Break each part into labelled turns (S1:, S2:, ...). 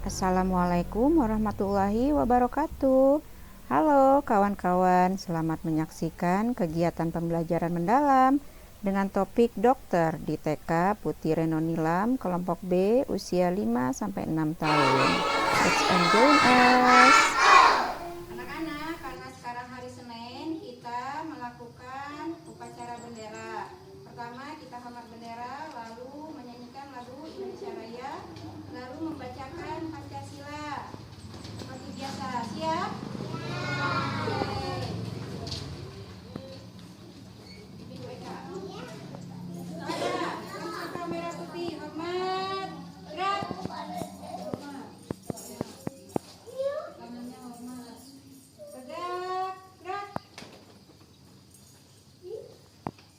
S1: Assalamualaikum warahmatullahi wabarakatuh. Halo kawan-kawan, selamat menyaksikan kegiatan pembelajaran mendalam dengan topik dokter di TK Putih Reno Nilam kelompok B usia 5-6 tahun. Let's enjoy us.
S2: Anak-anak, karena sekarang hari Senin, kita melakukan upacara bendera. Pertama kita hormat bendera, lalu menyanyikan lagu Indonesia Raya, lalu membacakan Pancasila. Seperti biasa, siap? Oke. Ibu Eka. Ada, langsung merah putih, hormat, gerak. Hormat. Tangannya hormat. Tegak, gerak.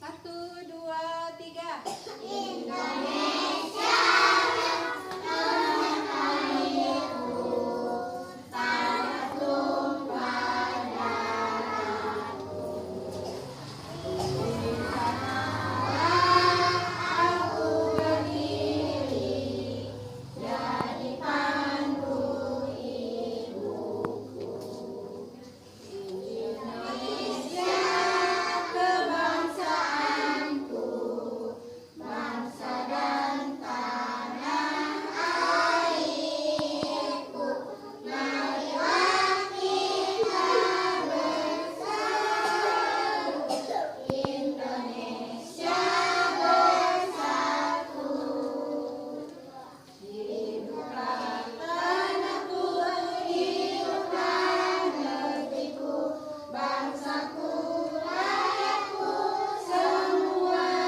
S2: 1, 2, 3. Indonesia tanah tumpah darahku. Di sanalah aku berdiri, jadi pandu ibuku. Indonesia kebangsaanku, bangsa dan tanah airku. Marilah kita berseru, Indonesia bersatu. Hiduplah tanahku, hiduplah negeriku, bangsaku, rakyatku semuanya.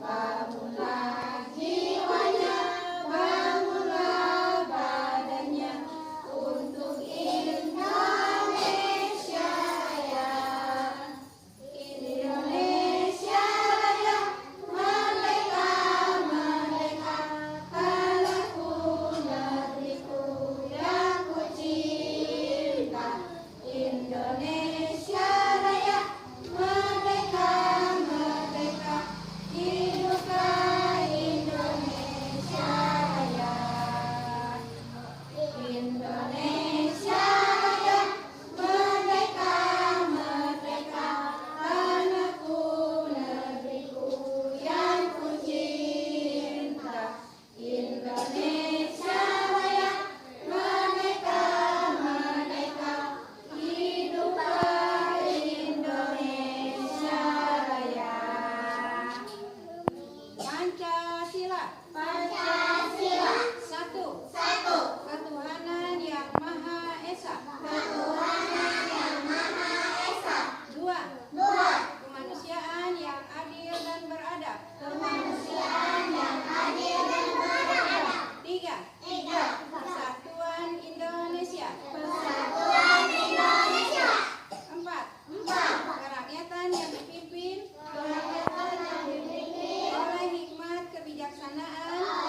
S2: Bangunlah jiwanya, bangunlah badannya, untuk Indonesia Raya. Indonesia Raya, merdeka, merdeka, tanahku, negeriku yang ku cinta. Indonesia Raya, merdeka, merdeka, hiduplah Indonesia Raya. Indonesia Raya, merdeka, merdeka, tanahku, negeriku yang ku cinta. Indonesia Raya, merdeka, merdeka, hiduplah Indonesia Raya. Pancasila. Pancasila. Satu. Satu. Ketuhanan yang Maha Esa. Ketuhanan yang Maha Esa. Dua. Dua. Kemanusiaan yang adil dan beradab. Kemanusiaan yang adil dan beradab. Tiga. Tiga. Persatuan Indonesia. Persatuan Indonesia. Empat. Empat. Kerakyatan yang dipimpin. Kerakyatan yang dipimpin oleh hikmat kebijaksanaan.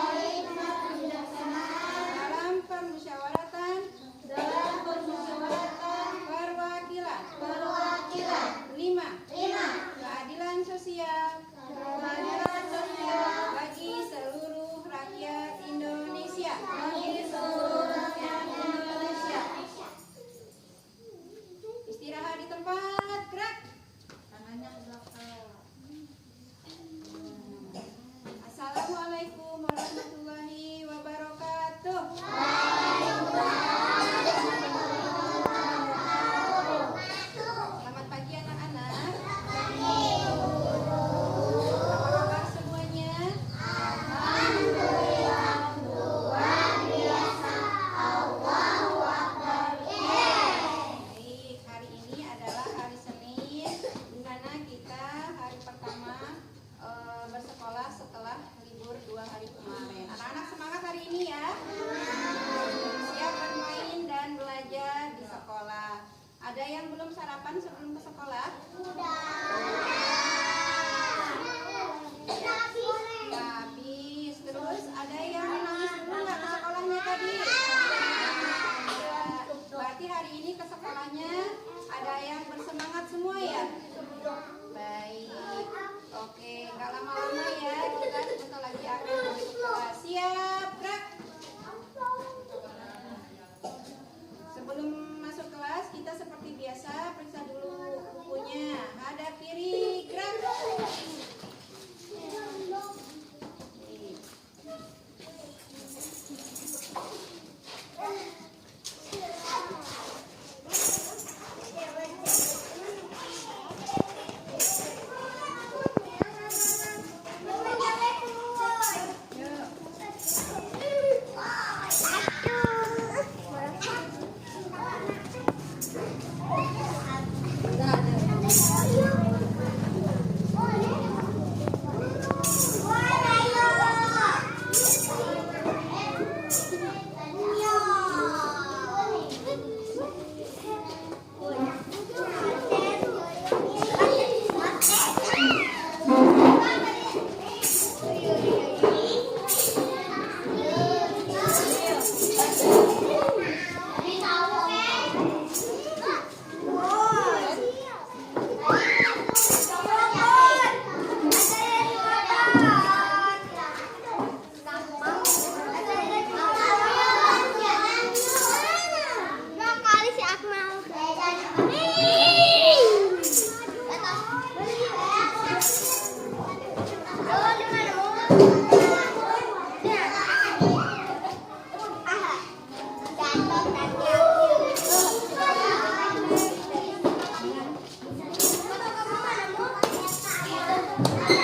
S2: Assalamualaikum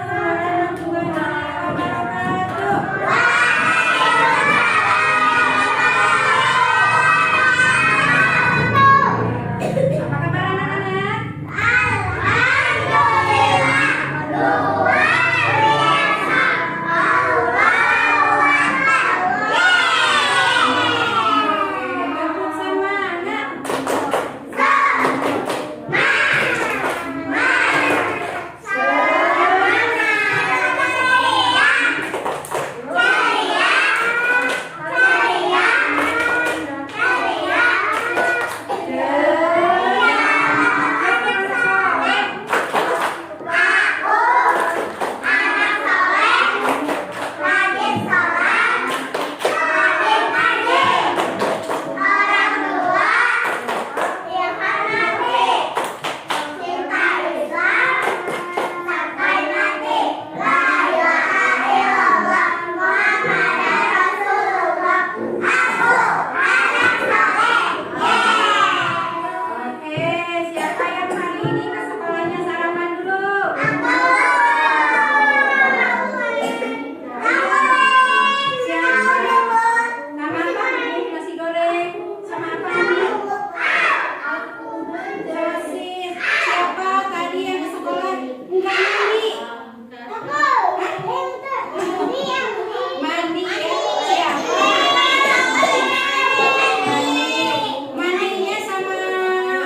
S2: warahmatullahi wabarakatuh. Apa kabar anak-anak? Tetap semangat. Oke, siapa yang hari ini ke sekolahnya sarapan dulu? Siapa? Sama apa nih? Nasi goreng. Sama apa nih? Sosis. Siapa tadi yang ke sekolah enggak mandi? Mandi ya? Siapa? Mandinya sama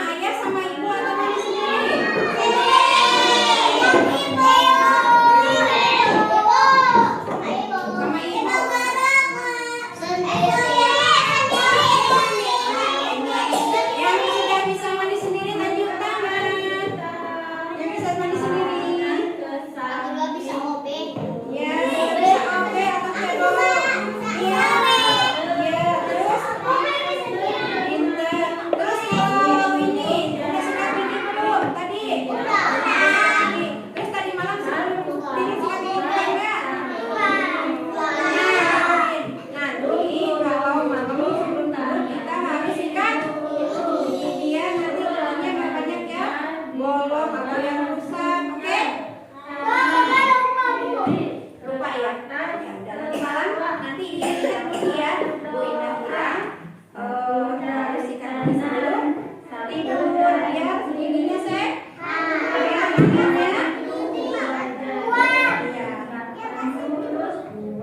S2: ayah sama ibu atau mandi sendiri? Sama ibu. Yang sudah bisa mandi sendiri tunjuk tangan. Yang bisa mandi sendiri. Ya, bisa oke atau cebol. Iya. Iya, terus pinter. Terus kalau ini udah sikat gigi belum tadi? Terus tadi malam sebelum tidur sikat gigi belum enggak? Nanti kalau malam sebelum tidur kita harus sikat gigi biar nanti giginya nggak banyak ya bolong atau yang rusak, oke? Lupa ya? Ya udah nanti malam nanti dilihat dulu ya. Bu Indah bilang harus sikat gigi sebelum tidur biar giginya sehat. Ya, giginya.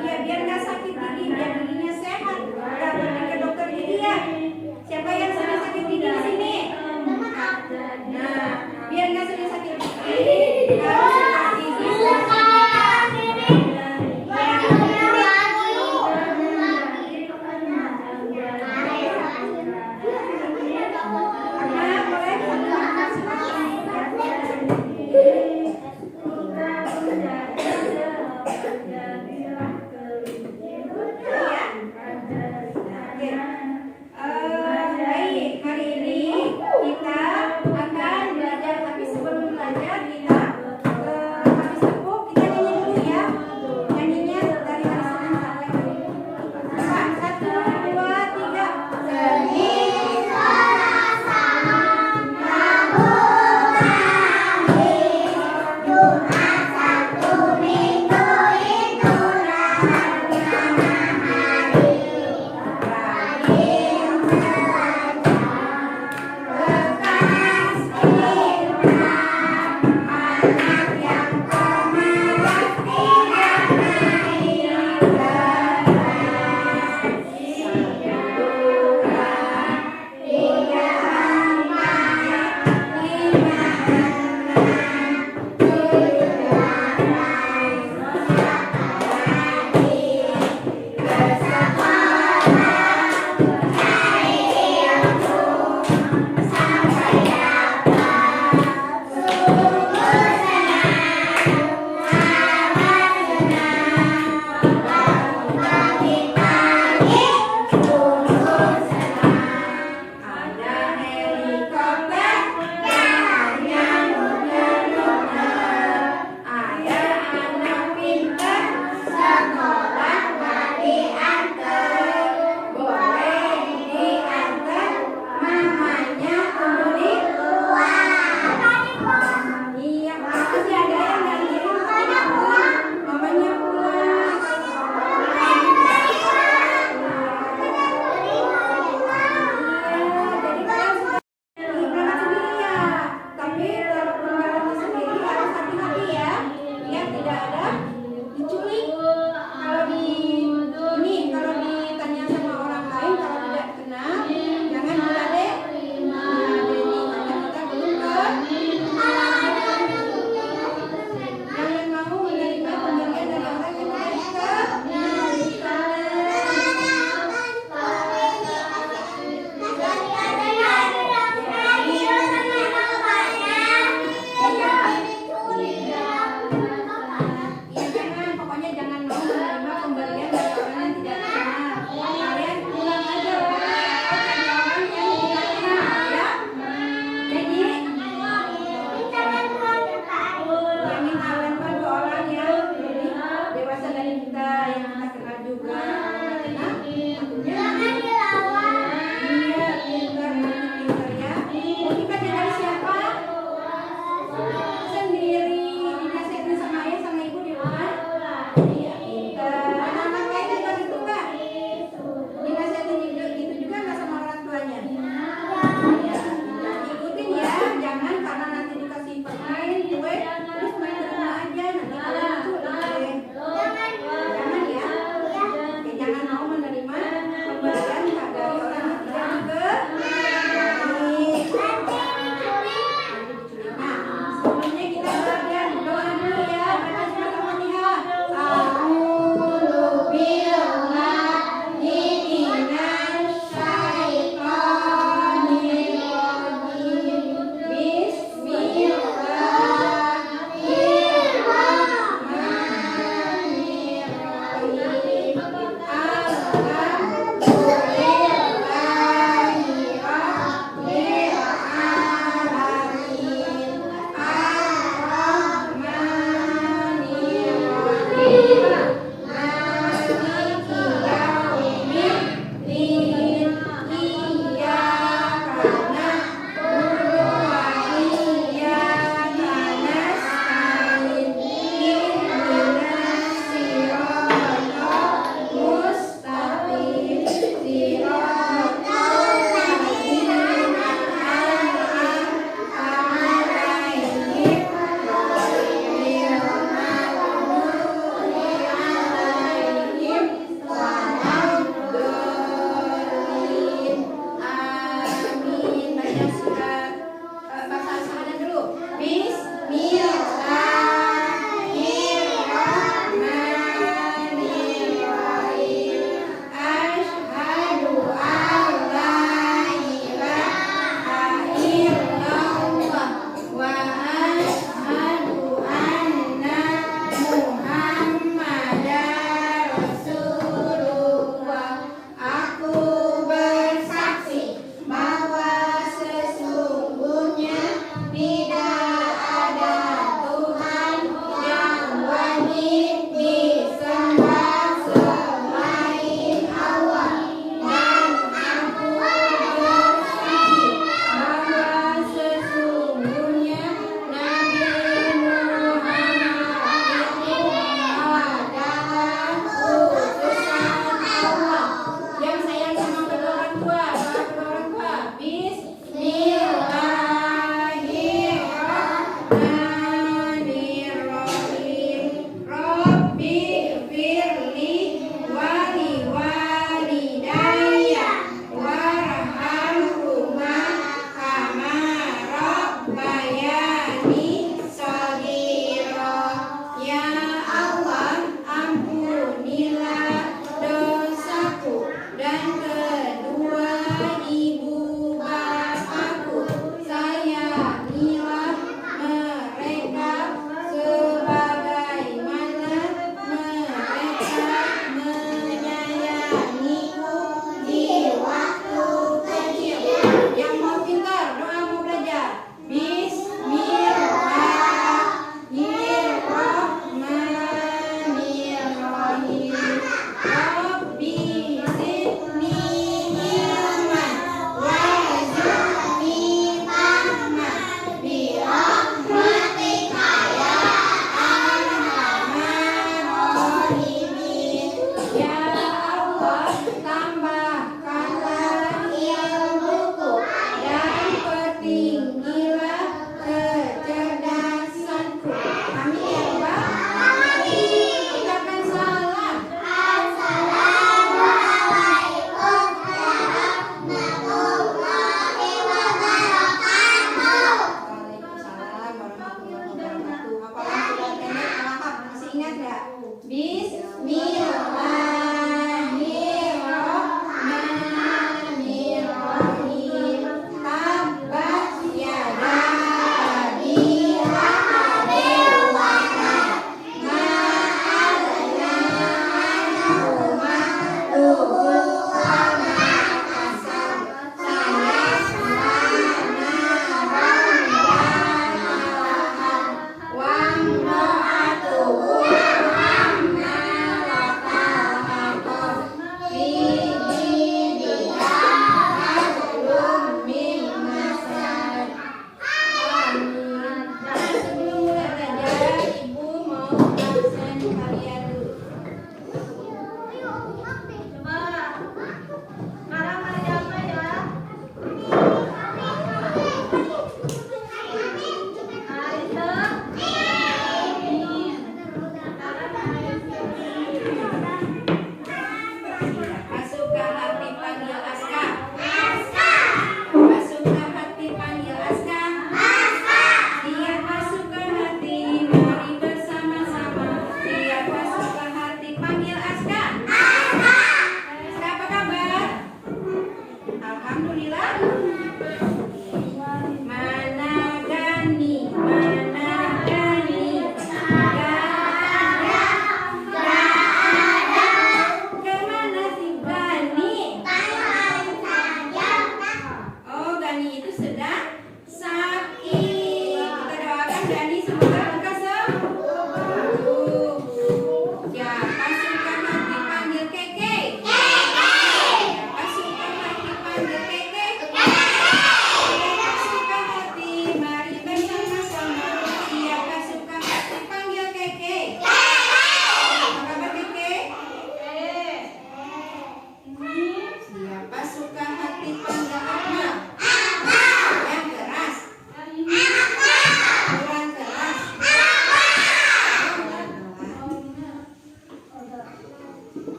S2: Iya, biar nggak sakit gigi, biar giginya sehat. Udah pergi ke dokter gigi ya. Siapa yang sering sakit gigi di sini? Nah, biar nggak sering sakit gigi, harus sikat gigi. Karena boleh baik, hari ini kita akan belajar, tapi sebelum belajar kita habis tepuk kita nyanyi dulu ya. Nyanyinya dari hari Senin sampai hari Jumat. 1, 2, 3. Ikutin ya, jangan karena nanti dikasih permen, kue, terus main di rumah aja, nanti kalian lucu deh. Jangan ya. Oke, jangan mau menerima pemberian dari orang yang tidak dikenal. Nah, sebelumnya kita belajar doa dulu ya. Baca surat Al-Fatihah. A'udzu billahi minasy syaithanir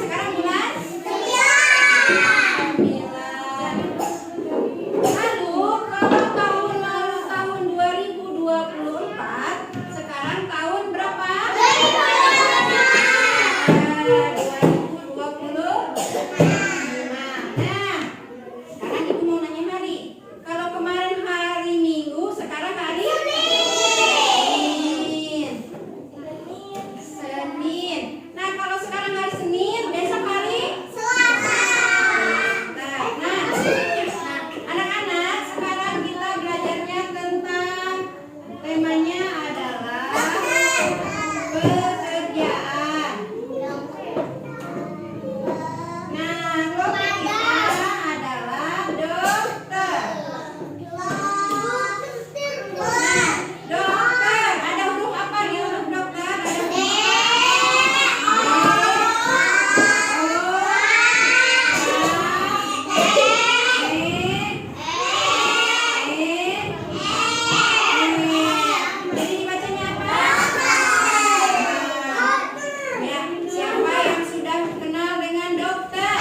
S2: sekarang bulan 9. Lalu kalau tahun lalu tahun 2024, sekarang tahun berapa? 2025. Nah, sekarang ibu mau nanya hari. Kalau kemarin hari Minggu, sekarang hari Senin. Nah, kalau sekarang hari Senin, besok hari Selasa. Nah, anak-anak, sekarang kita belajarnya tentang temanya adalah pekerjaan. Nah, topik kita adalah dokter. Nah, dokter, ada huruf apa di huruf dokter? Ada huruf jadi dibacanya apa? Ya, siapa yang sudah kenal dengan dokter?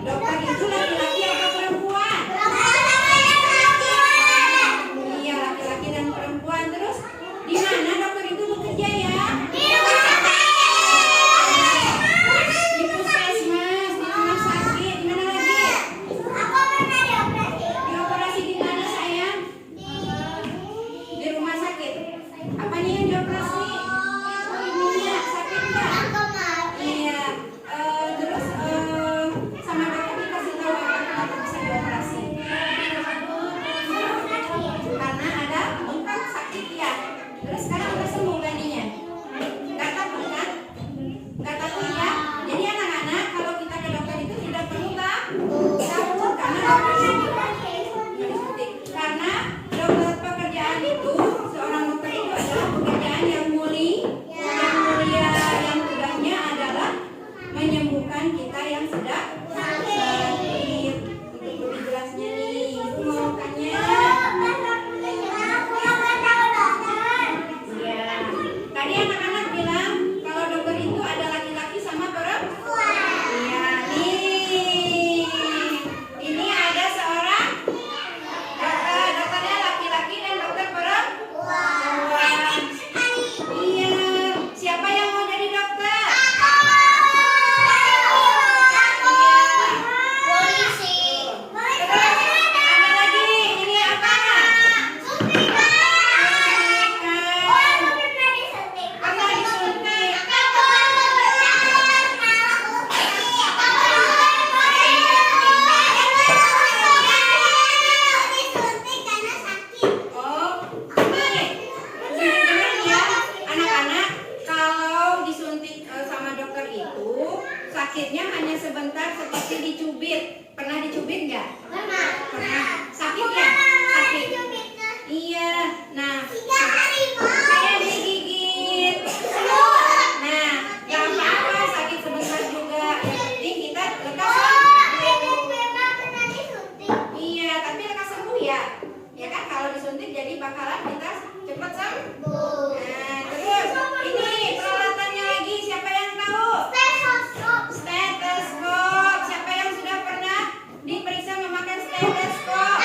S2: Dokter itu laki-laki atau perempuan? Iya, laki-laki dan perempuan. Terus di mana dokter itu bekerja ya? Di puskesmas, di rumah sakit, di mana lagi? Dioperasi di mana sayang? Di rumah sakit. Apanya yang dioperasi? Ininya sakit nggak? Iya. Terus sama dokter dikasih tahu apa kenapa bisa dioperasi? Karena ada bengkak sakit ya. Terus sekarang udah sembuh ganinya. Nggak takut kan? Nggak takut ya. Jadi anak-anak kalau kita ke dokter itu tidak perlu takut karena dokter disuntik. Karena dokter pekerjaan itu, seorang dokter itu adalah pekerjaan yang mulia, yang tugasnya adalah menyembuhkan kita yang sedang sakit. Untuk lebih jelasnya nih, ibu mau tanya. Ya, tadi anak-anak bilang kalau dokter itu ada laki-laki sama perempuan. Iya, nih. Ini ada seorang dokter, dokternya laki-laki dan dokter perempuan. Iya, siapa yang mau jadi dokter? Terus ada lagi, ini apa? Pernah disuntik. Oh, ini dengar ya, anak-anak, kalau disuntik sama dokter itu sakitnya hanya sebentar seperti dicubit. Pernah dicubit nggak? Pernah. Sakit ya? Sakit. Iya. Nah, kayak digigit. Nah, nggak apa-apa, sakit sebentar juga. Yang penting kita lekas sembuh. Iya, tapi lekas sembuh ya. Ya kan kalau disuntik jadi bakalan kita cepat sembuh. Nah, terus ini peralatannya lagi, siapa yang tahu? Stetoskop. Siapa yang sudah pernah diperiksa memakai stetoskop?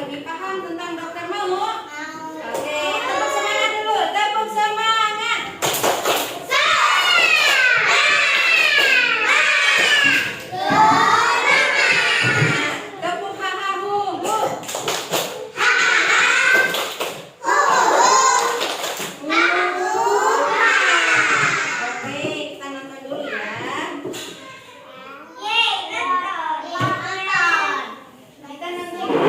S2: lebih paham tentang dokter mau? Oke, tepuk semangat dulu. Tepuk semangat. Tepuk hahahu. Oke, kita nonton dulu ya. Kita nonton dulu ya.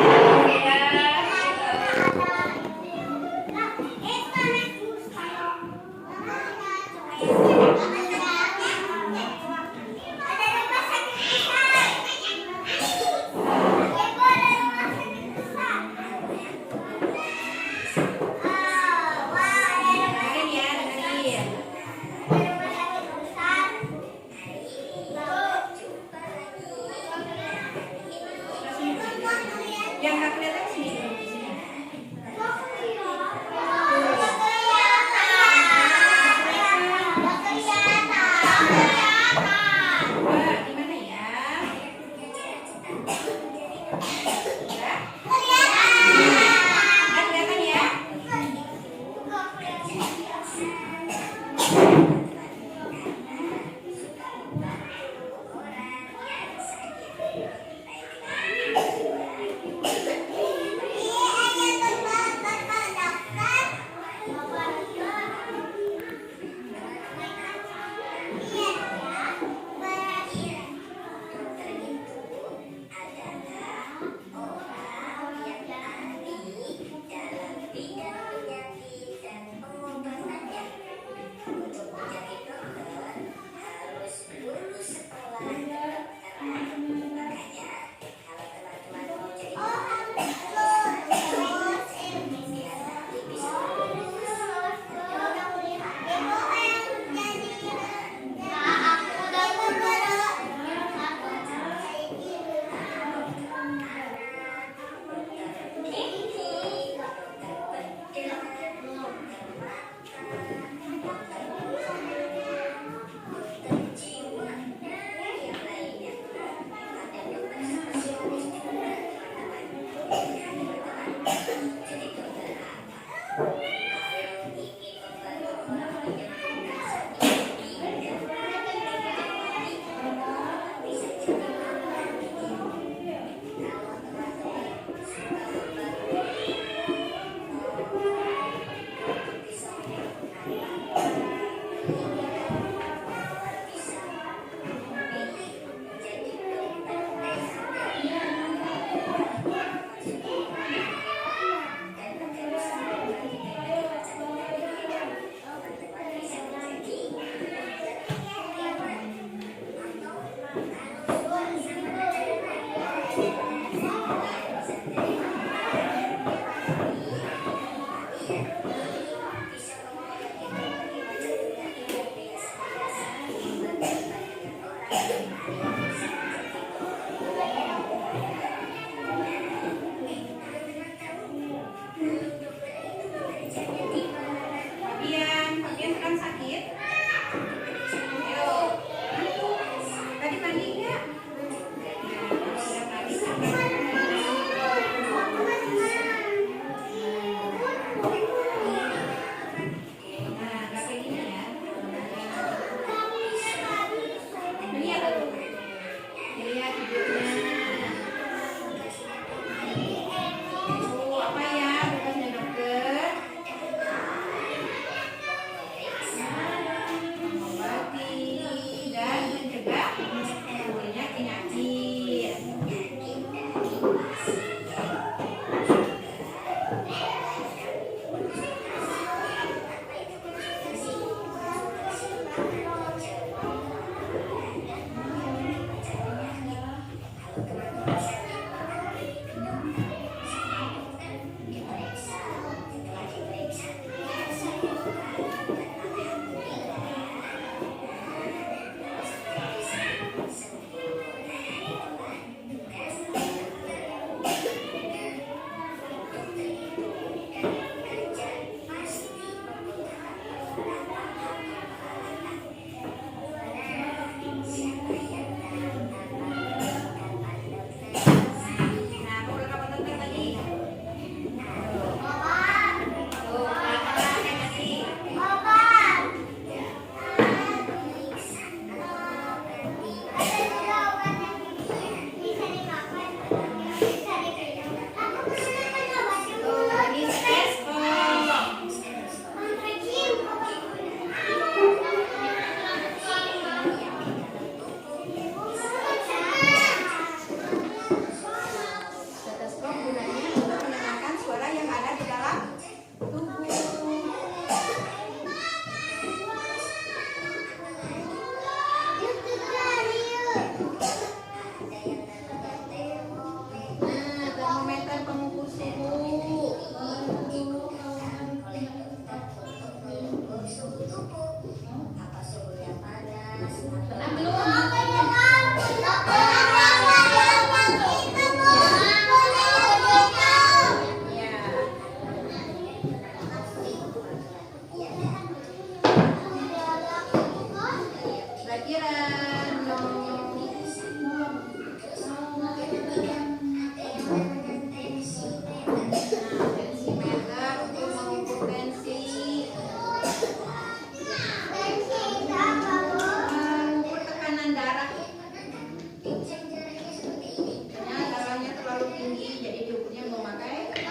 S2: Dengerin ya, dengerin. Yang nggak kelihatan sini. Coba di mana ya? Udah? Udah kelihatan ya?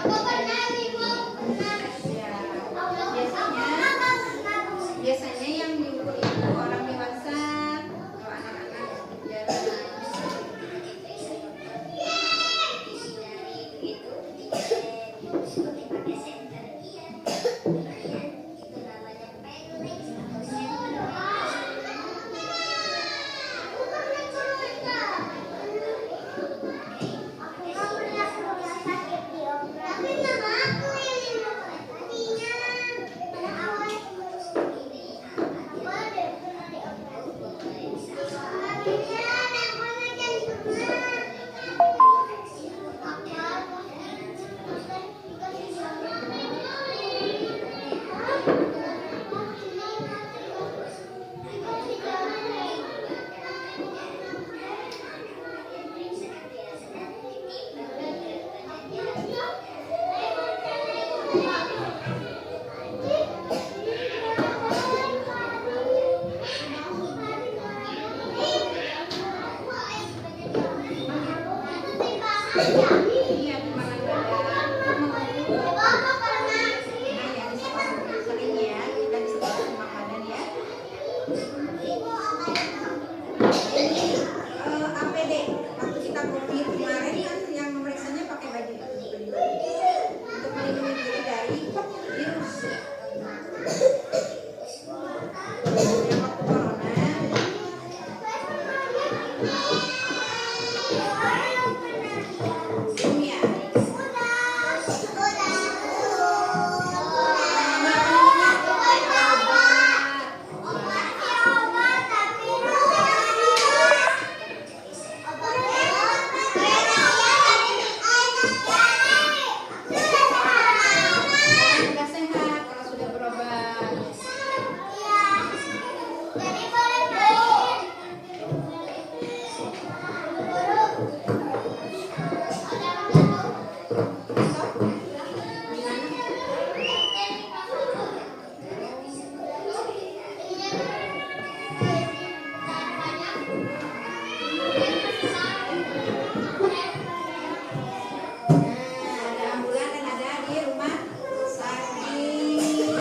S2: Ya, biasanya yang diukur itu orang dewasa, kalau anak-anak jarang. Iya, makan dadar. Nah, yang di sekolah sering ya, kita di sekolah makanan ya. Ini APD, waktu kita COVID kemarin kan yang memeriksanya pakai baju untuk melindungi diri dari virus. Yang waktu corona. Sudah sehat kalau sudah berobat. Ada ambulan dan ada di rumah sakit.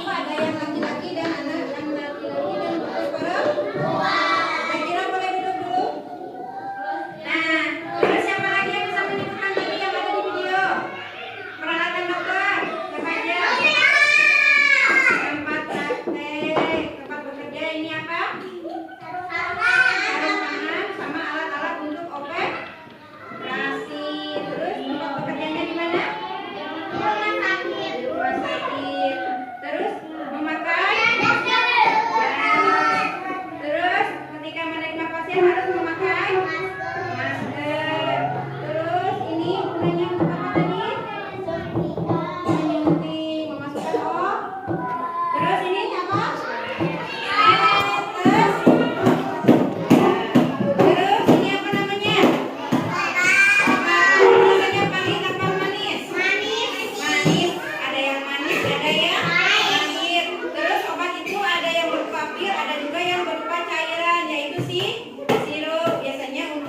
S2: Ada yang laki-laki dan anak yang laki-laki dan perempuan. Kira boleh duduk dulu. Nah, terus siapa lagi yang bisa menyebutkan tadi yang ada di video? Peralatan dokter, siapa aja? Tempat praktek, tempat bekerja ini apa? Sarung tangan sama alat-alat untuk operasi. Terus tempat bekerjanya di mana? Di rumah sakit. Terus memakai masker. Terus ketika menerima pasien harus memakai masker. Terus ini gunanya untuk apa tadi? Menyuntik, memasukkan Terus ini apa? Terus ini apa namanya? Rasanya pahit apa manis? Manis. Ada yang manis, ada yang pahit. Terus obat itu ada yang berupa pil, ada juga yang berupa cairan, yaitu sirup. Biasanya untuk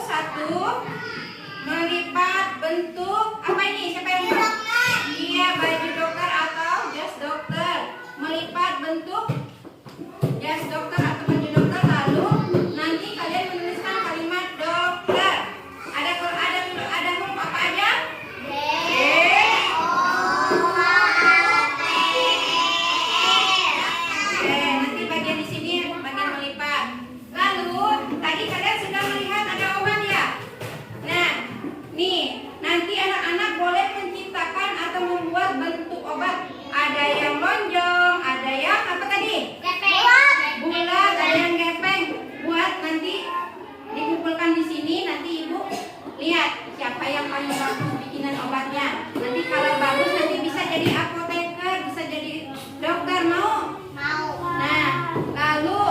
S2: satu melipat bentuk apa ini? Siapa yang buat? Iya, baju dokter atau jas dokter. Melipat bentuk jas dokter atau baju dokter, lalu nanti kalian menuliskan kalimat dokter. Ada huruf apa aja? Nanti bagian di sini bagian melipat. Lalu tadi kalian sudah melihat ada obat ya. Nah, nih nanti anak-anak boleh menciptakan atau membuat bentuk obat. Ada yang lonjong, ada yang apa tadi? Bulat, ada yang gepeng. Buat nanti dikumpulkan di sini. Nanti ibu lihat siapa yang paling bagus bikinan obatnya. Nanti kalau bagus nanti bisa jadi apoteker, bisa jadi dokter. Mau? Nah, lalu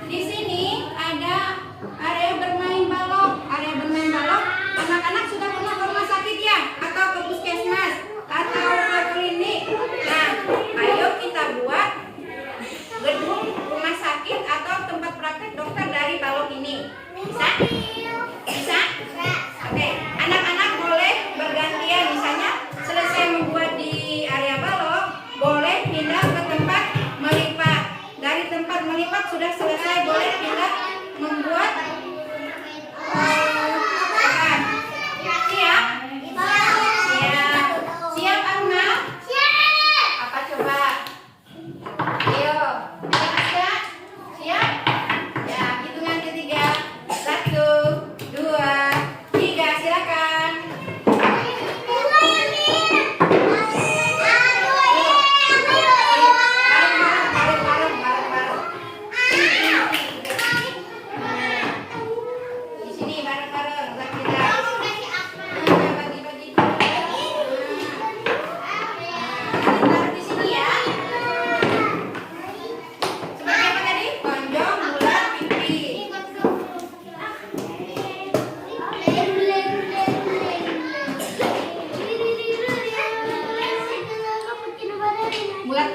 S2: di sini ada area bermain balok. Area bermain balok, anak-anak sudah pernah ke rumah sakit ya, atau ke puskesmas, atau ke klinik. Nah, ayo kita buat gedung rumah sakit atau tempat praktek dokter dari balok ini. Bisa? Bisa? Oke, anak-anak boleh bergantian. Misalnya selesai membuat di area balok, boleh pindah ke tempat melipat. Dari tempat melipat sudah selesai, boleh pindah membuat obat. Siap? Siap. Siap, Aruna? Apa coba? Ayo, siap? Siap? Ya, hitungan ketiga. 1, 2, 3, silakan. Bareng-bareng. Di sini bareng-bareng. Kita bagi-bagi. Taruh di sini ya. Seperti apa tadi? Lonjong, bulat, pipi. Buat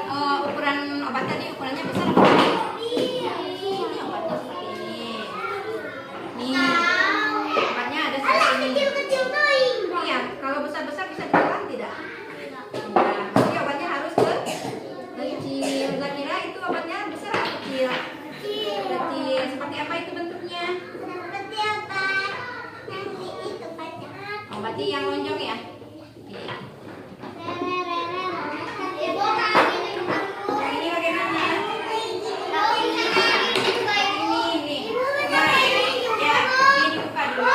S2: ukuran obat tadi, ukurannya besar apa kecil? Ini obatnya seperti ini. Nih, obatnya ada seperti ini. Iya, kalau besar-besar bisa ditelan tidak? Nah, berarti obatnya harus kecil. Kira-kira itu obatnya besar atau kecil? Kecil. Seperti apa itu bentuknya? Obatnya yang lonjong ya? Iya. Yang ini bagaimana? Ini. Nah, ya, ini dibuka dulu.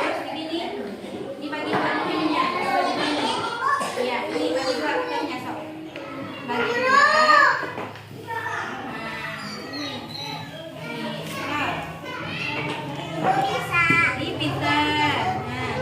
S2: Terus ini dibagi dua ininya. Iya, ini bagi dua ininya, sob. Bagi dua. Ini pintar. Nah,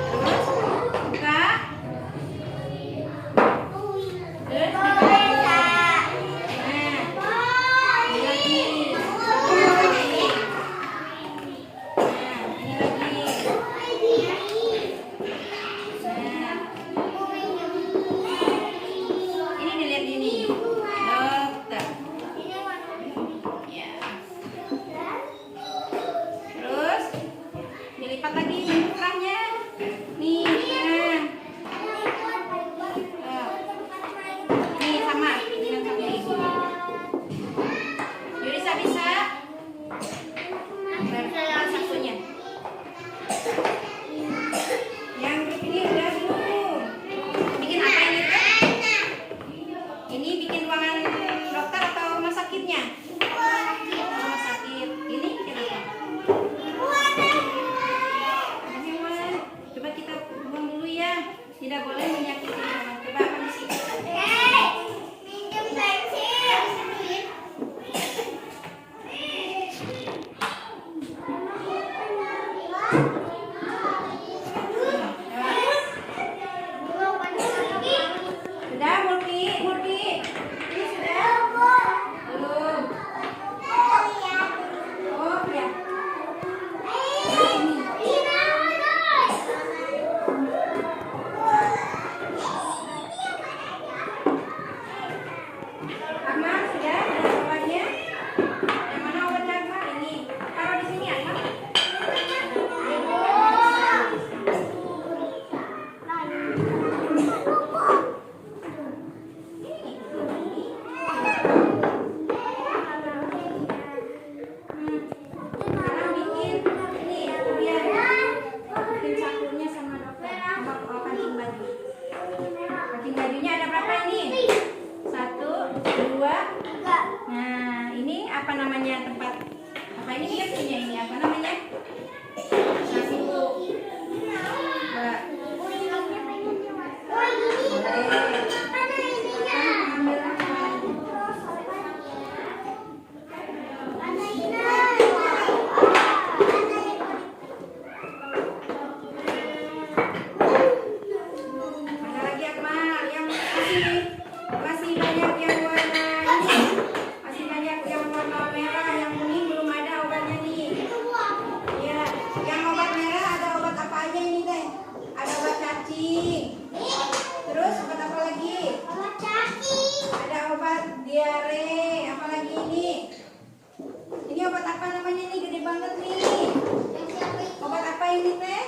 S2: ini teh?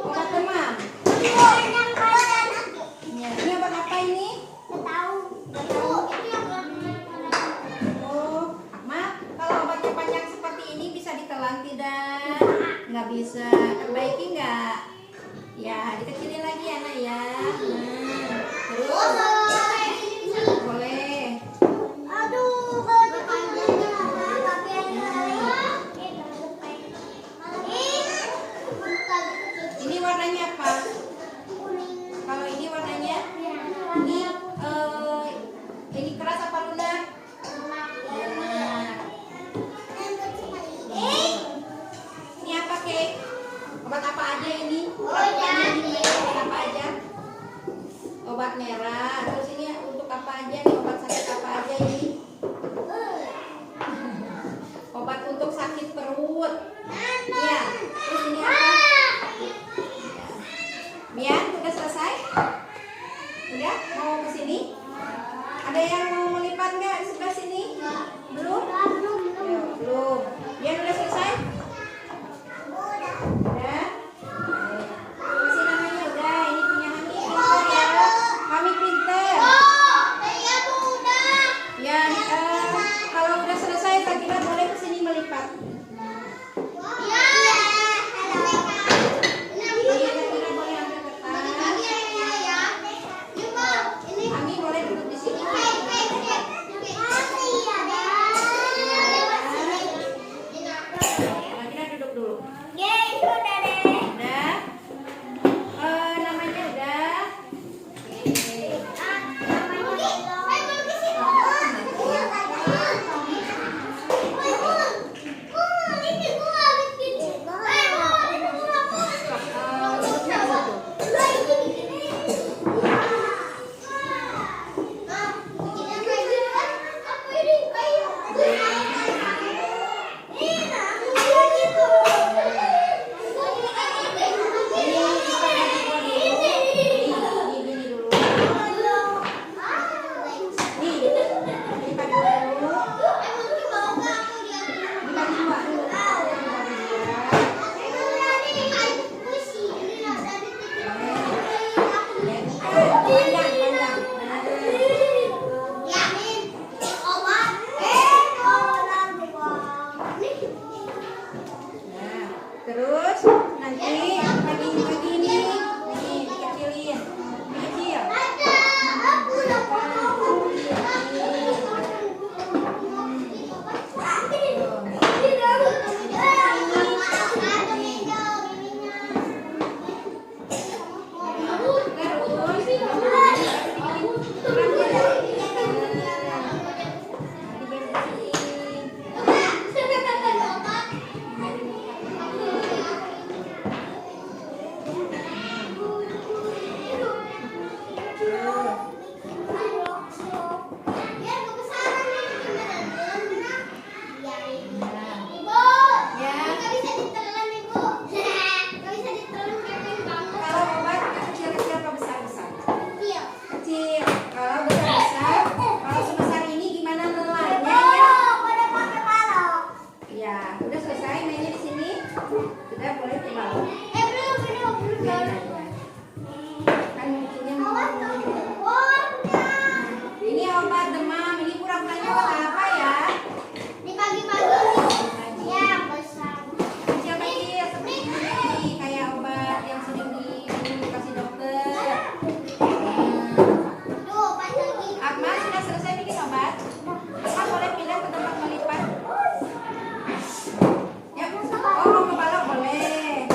S2: Obat demam. Ya, ini obat apa ini? Oh, Mak, kalau obatnya panjang seperti ini bisa ditelan tidak? Nggak bisa. Perbaiki nggak? Ya, dikecilin lagi ya, Nak ya. Nah, terus boleh. Ini warnanya apa? Kalau ini warnanya, ini keras apa lunak? Lunak. Ini apa, Kek? Obat apa aja ini? Obat apa aja? Obat merah. Terus ini untuk apa aja nih? Obat sakit apa aja ini? Obat untuk sakit perut. Iya. Terus ini apa? Mian, udah selesai? Udah? Mau ke sini? Ada yang mau melipat nggak di sebelah sini? Belum? Belum. Mian udah selesai? Udah? Masih namanya udah. Ini punya Mami pinter ya. Mami pinter. Ya, kalau udah selesai Sakina boleh ke sini melipat. Iya, Sakina boleh ambil kertas. Mami boleh duduk di sini. Sakina duduk dulu. Udah? Namanya udah? Oke. Terus nanti pagi ini dikecilin, dikecil. Kalau obat kecil-kecil apa besar-besar? Kecil. Kalau besar-besar, kalau sebesar ini gimana nelannya ya? Ya, udah selesai mainnya di sini. Sudah boleh ke bawah. Kan bikinnya mau. Ini obat demam. Ini pura-puranya obat apa ya? Kecil-kecil seperti ini, kayak obat yang sering diminum dikasih dokter. Akmal sudah selesai bikin obat? Akmal boleh pindah ke tempat melipat. Ya, oh mau ke balok boleh.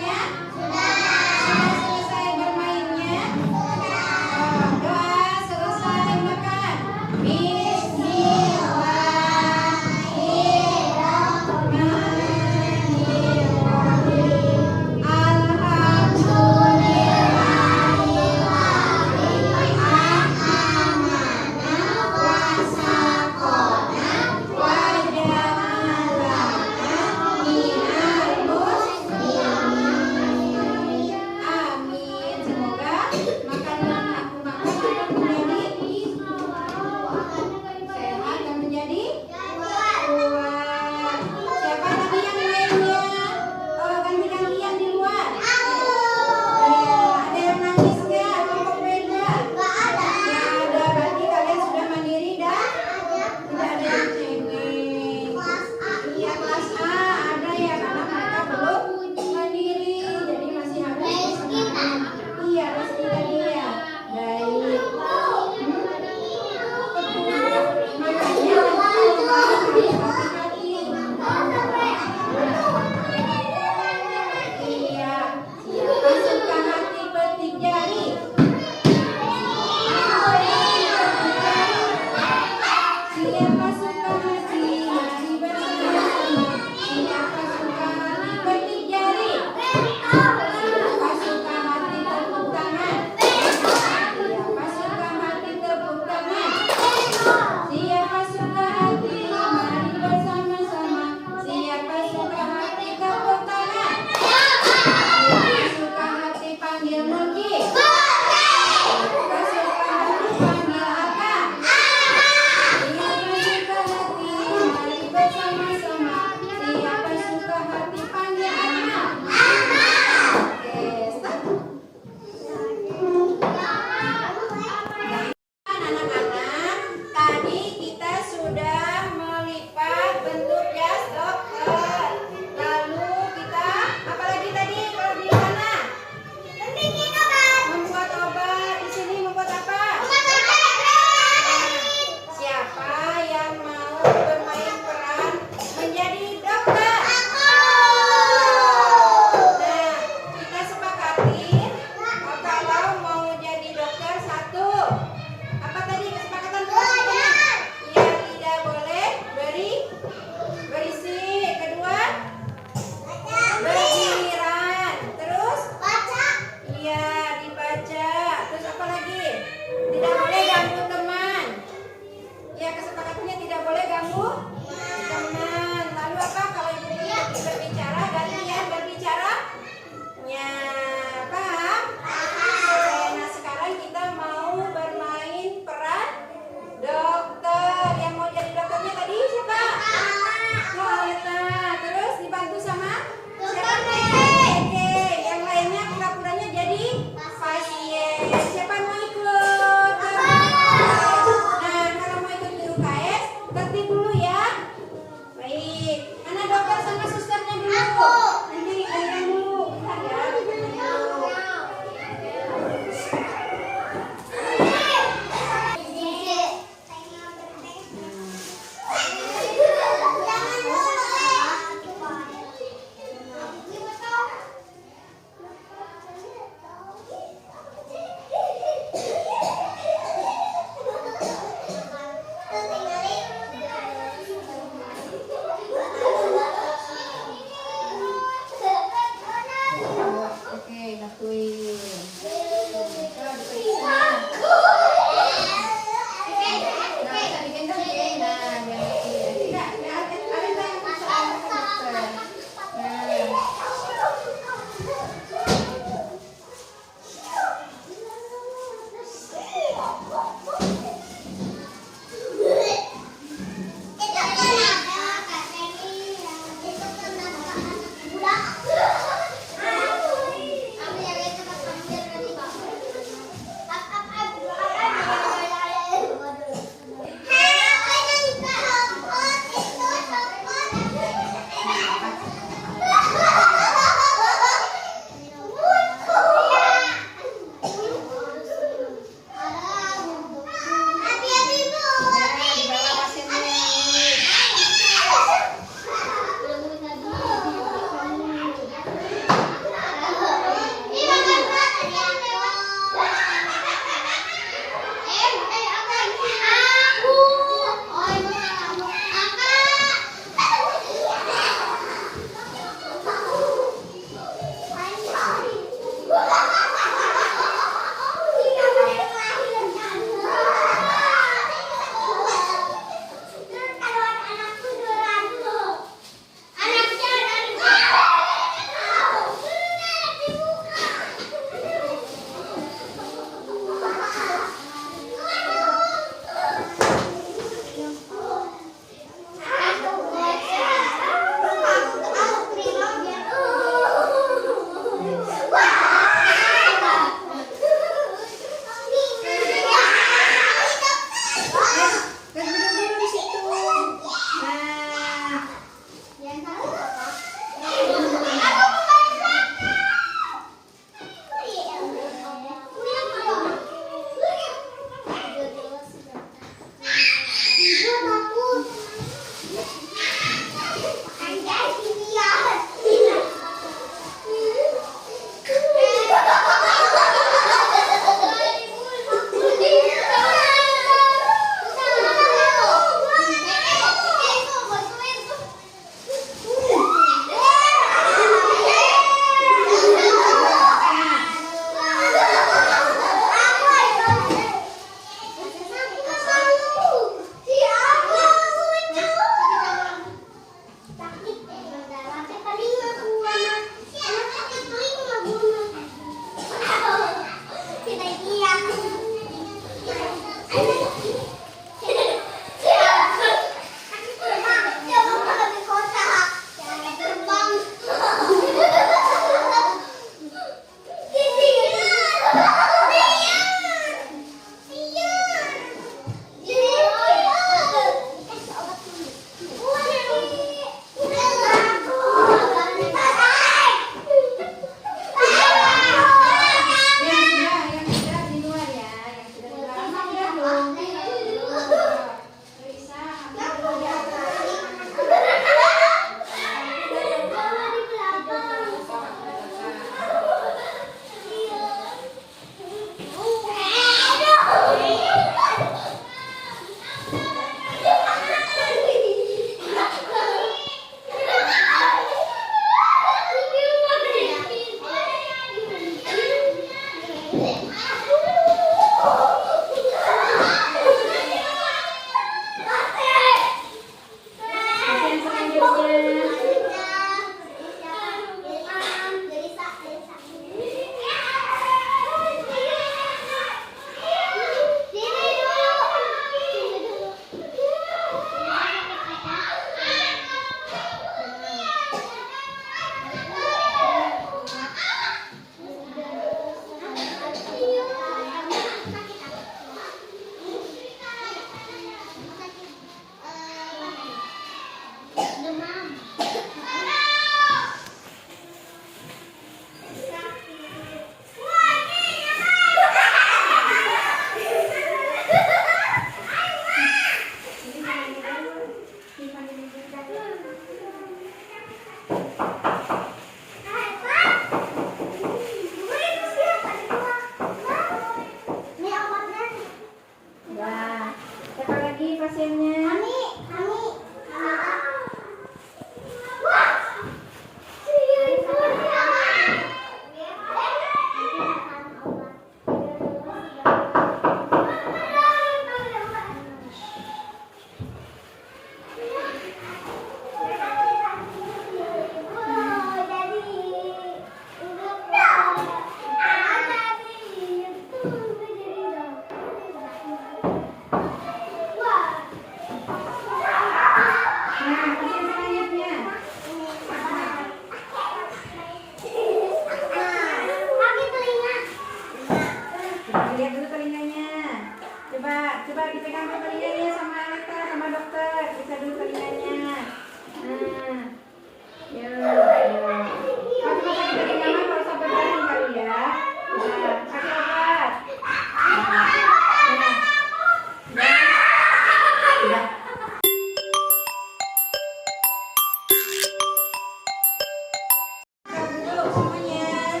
S2: semuanya.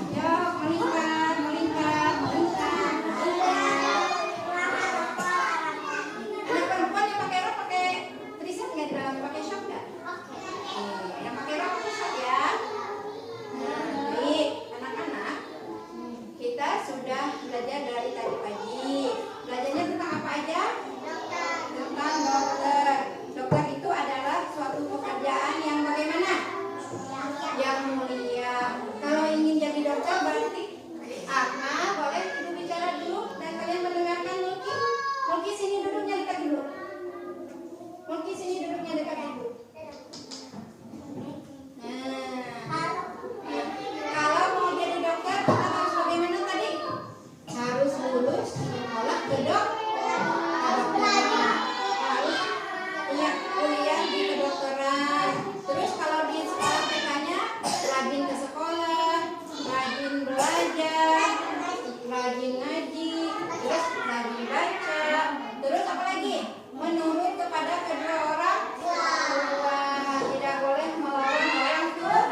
S2: Yuk, melingkar, melingkar, melingkar, melingkar. Anak perempuan yang pakai rok pakai triset nggak di dalam? Pakai short nggak? Yang pakai rok pakai short ya. Baik, anak-anak, kita sudah belajar dari tadi pagi. Belajarnya tentang apa aja? Tentang dokter. Dokter itu adalah suatu pekerjaan yang bagaimana? Yang mulia. Kalau ingin jadi dokter berarti Akma boleh ibu bicara dulu dan kalian mendengarkan Mulki. Mulki sini duduknya dekat dulu. Mulki sini duduknya dekat ibu. Kalau mau jadi dokter kita harus bagaimana tadi? Harus lulus sekolah kedokteran. Harus kuliah di kedokteran. Terus kalau di sekolah TK-nya rajin ke sekolah, rajin belajar, rajin ngaji, terus rajin baca. Terus apa lagi? Menurut kepada kedua orang tua. Tidak boleh melawan orang tua.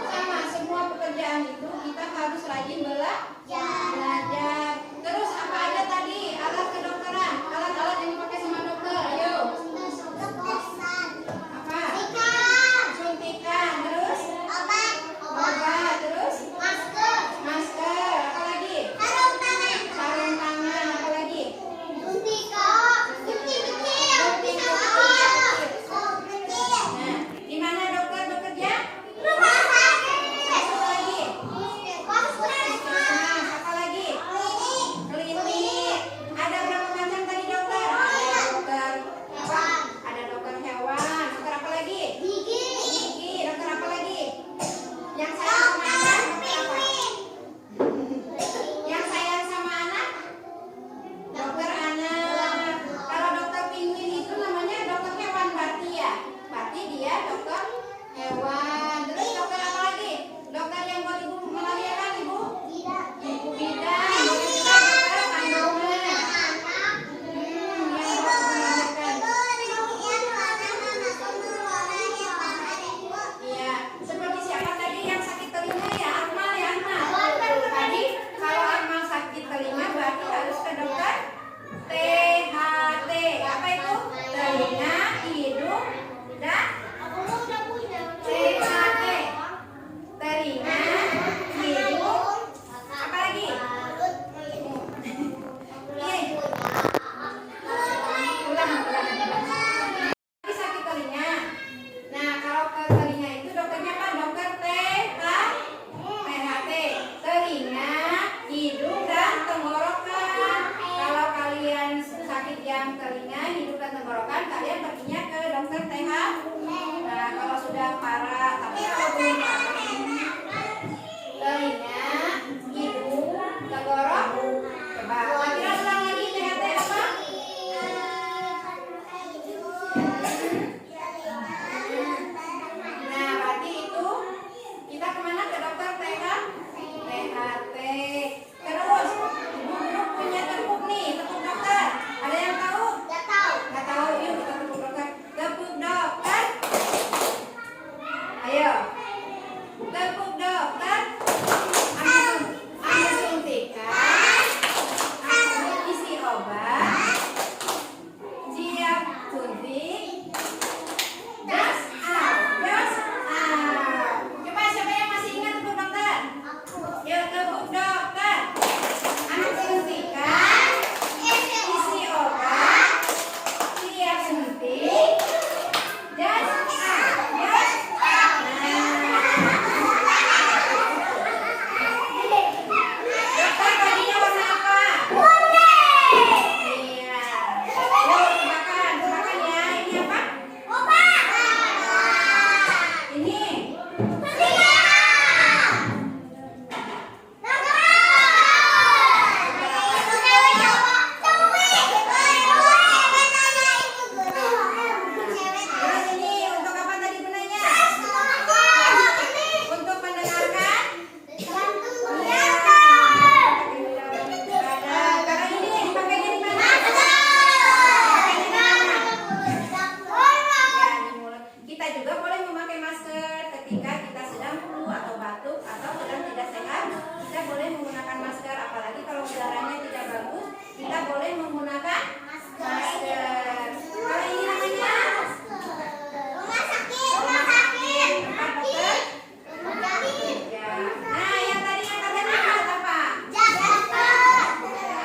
S2: Sama semua pekerjaan itu kita harus rajin belajar. Terus apa aja tadi alat kedokteran? Alat-alat yang dipakai sama dokter. Ayo. Apa? Suntikan. Terus? Obat. Terus? Masker. Apa lagi? Sarung tangan. Apa lagi? Nah, di mana dokter bekerja? Satu lagi. Puskesmas. Apa lagi? Klinik. Ada berapa macam tadi dokter? Ada dokter apa? Ada dokter hewan. Dokter apa lagi? Gigi. Dokter apa lagi? Yang sayang sama anak? Dokter apa? Yang sayang sama anak? Dokter anak. Kalau dokter pinguin itu namanya dokter hewan berarti ya. Berarti dia dokter hewan. Terus dokter apa lagi? Dokter yang buat ibu melahirkan, ibu? Ibu bidan. Boleh juga dokter kandungan. Yang buat melahirkan. Iya. Seperti siapa tadi yang sakit telinga ya? Akmal ya, Akmal. Tadi kalau Akmal sakit telinga berarti harus ke dokter THT. Apa itu? Telinga, hidung, dan THT. Telinga, hidung, apa lagi? Ulang. Tadi sakit telinga. Nah, kalau ke telinga itu dokternya apa? Dokter THT. Telinga, hidung, dan tenggorokan. Kalau kalian sakit yang telinga, hidung, dan tenggorokan, kalian perginya ke dokter THT. Nah, kalau sudah parah, tapi kalau belum parah, telinga, hidung, tenggorok. Coba kira ulang lagi THT apa? Nah, berarti itu kita kemana? Ke dokter THT. Terus, ibu punya tepuk nih, tepuk dokter. Ada yang tahu? Nggak tahu, yuk kita tepuk dokter. Tepuk dokter. ketika kita sedang flu atau batuk atau sedang tidak sehat, kita boleh menggunakan masker. Apalagi kalau udaranya tidak bagus, kita boleh menggunakan masker. Kalau ini namanya rumah sakit, tempat dokter. Ya. Nah, yang tadi yang kalian lihat apa?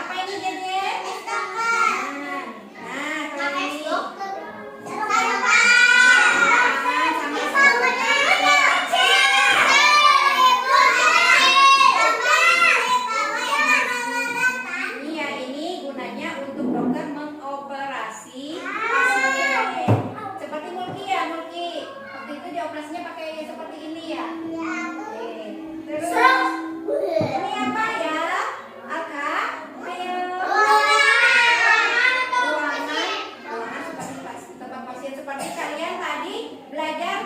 S2: Apa ini Dede? Nah, kalau ini iya, ini gunanya untuk dokter mengoperasi pasien. Seperti Mulki ya, Mulki. Waktu itu dioperasinya pakai seperti ini ya. Oke. Terus ini apa ya? Alka? Ayo. Ruangan seperti tempat pasien seperti kalian tadi belajar.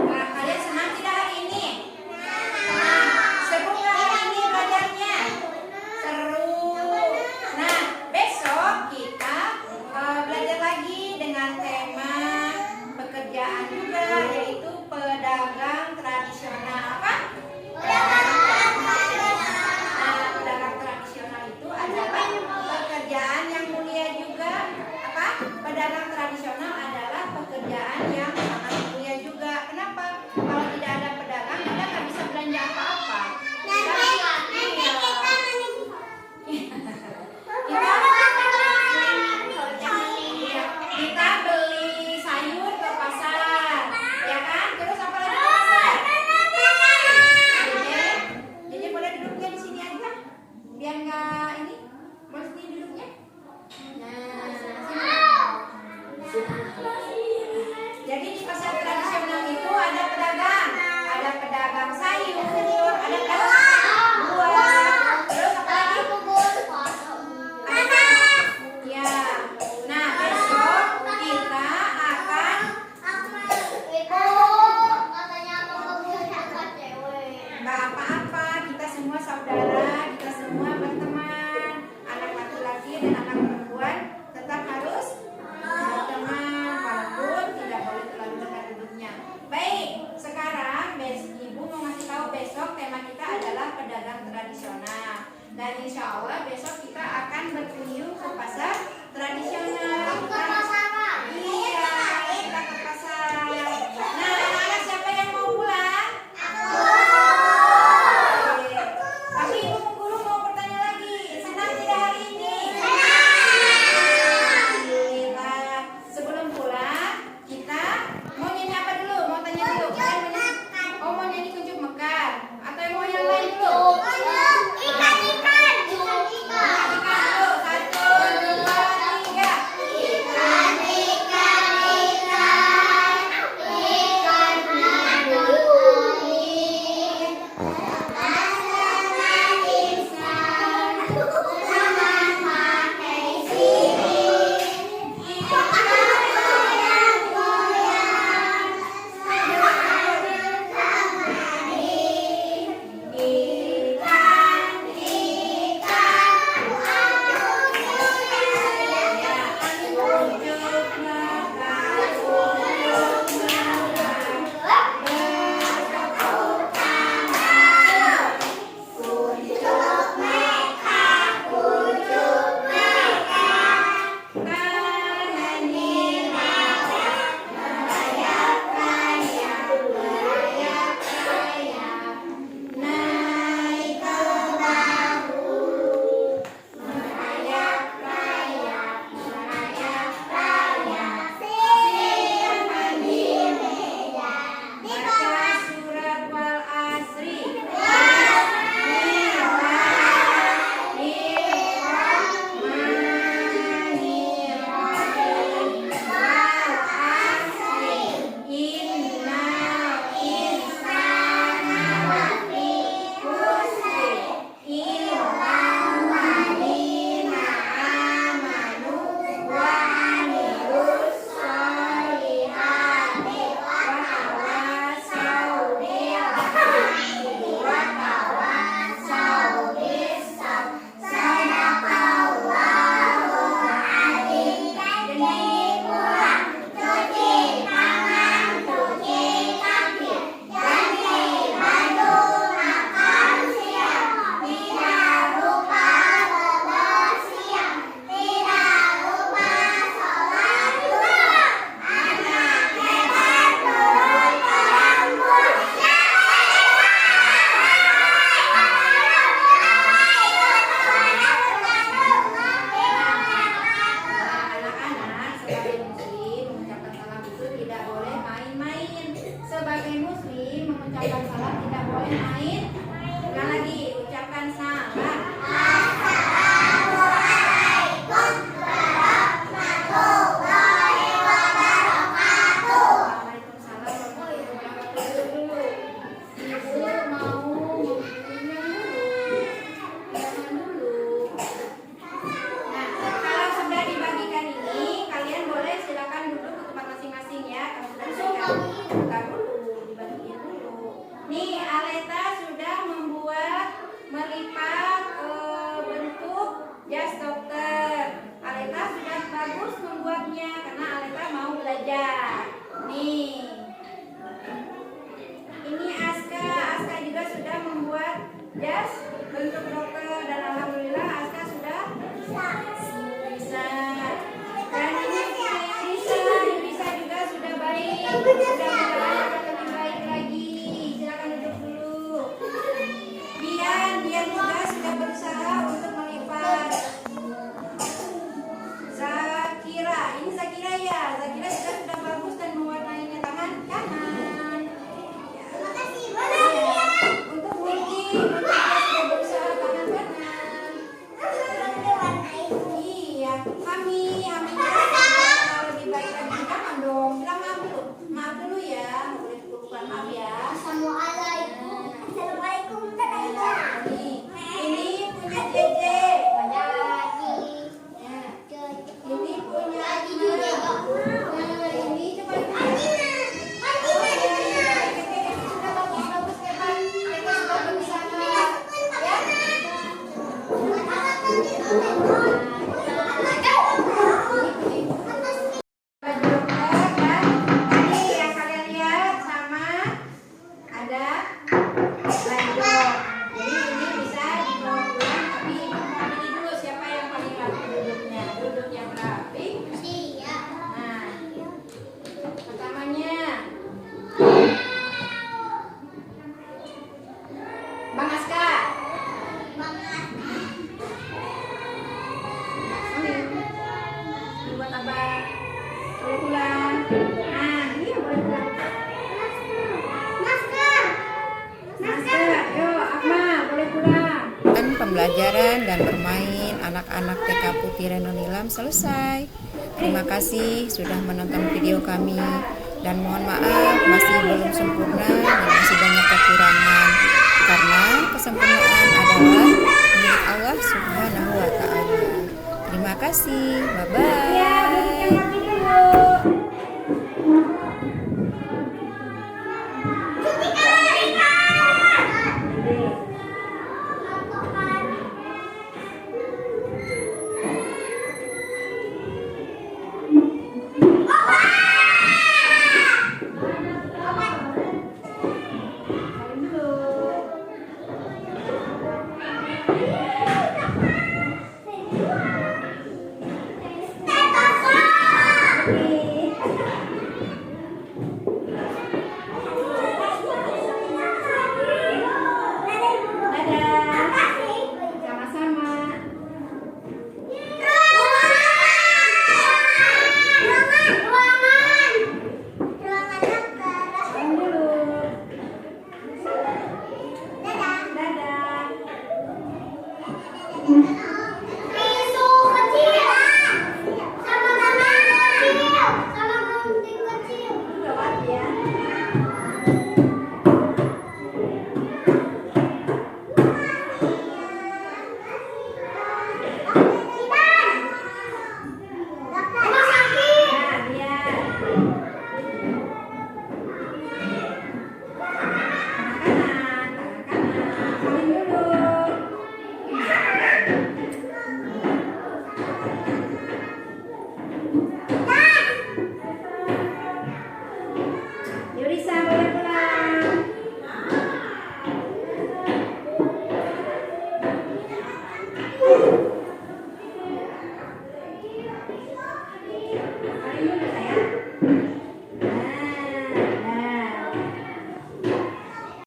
S2: Nah, kalian senang tidak hari ini? Seru nggak hari ini belajarnya? Seru. Nah, besok kita belajar lagi dengan tema pekerjaan bagus membuatnya karena Aleta mau belajar. Nih. Ini Aska juga sudah membuat jas bentuk dokter dan alhamdulillah Aska sudah bisa. Dan ini Yurisa juga sudah baik, sudah belajar lebih baik lagi. Silakan duduk dulu. Dian juga sudah berusaha untuk melipat. Zakira ya. Zakira juga sudah bagus dan mewarnainya tangan kanan. Untuk Mulki dia sudah berusaha tangan kanan. Iya, kami lebih baik lagi. Jangan dong, bilang maaf dulu ya. Nggak boleh bukan maaf ya.
S3: Assalamualaikum.
S2: Ini punya Jeje.
S3: Banyak lagi.
S2: Ya. Ini punya
S3: Lagi juga.
S2: Nah, ini coba sudah bagus hebat. Kita sudah berusaha. Ya. Baju dokter dan tadi yang kalian lihat sama ada lanjut. Jadi ini bisa dibawa pulang tapi mau pilih dulu siapa yang paling rapi duduknya. Duduk yang rapi. Nah, pertamanya Bang Aska. Buat abang. Boleh pulang. Nah, iya boleh pulang. Masker, yuk Akmal boleh pulang.
S1: Dan pembelajaran dan bermain anak-anak TK Putih Reno Nilam selesai. Terima kasih sudah menonton video kami dan mohon maaf masih belum sempurna dan masih banyak kekurangan karena kesempurnaan adalah milik Allah Subhanahu wa taala. Terima kasih. Bye
S2: Ya, duduk yang
S1: bye.
S2: rapi dulu. Salim dulu. Dadah. Sama-sama. Salim dulu. Dadah. Lewat ya. Nah, lihat. Tangan kanan. Salim dulu. Yurisa boleh pulang. Salim dulu sayang.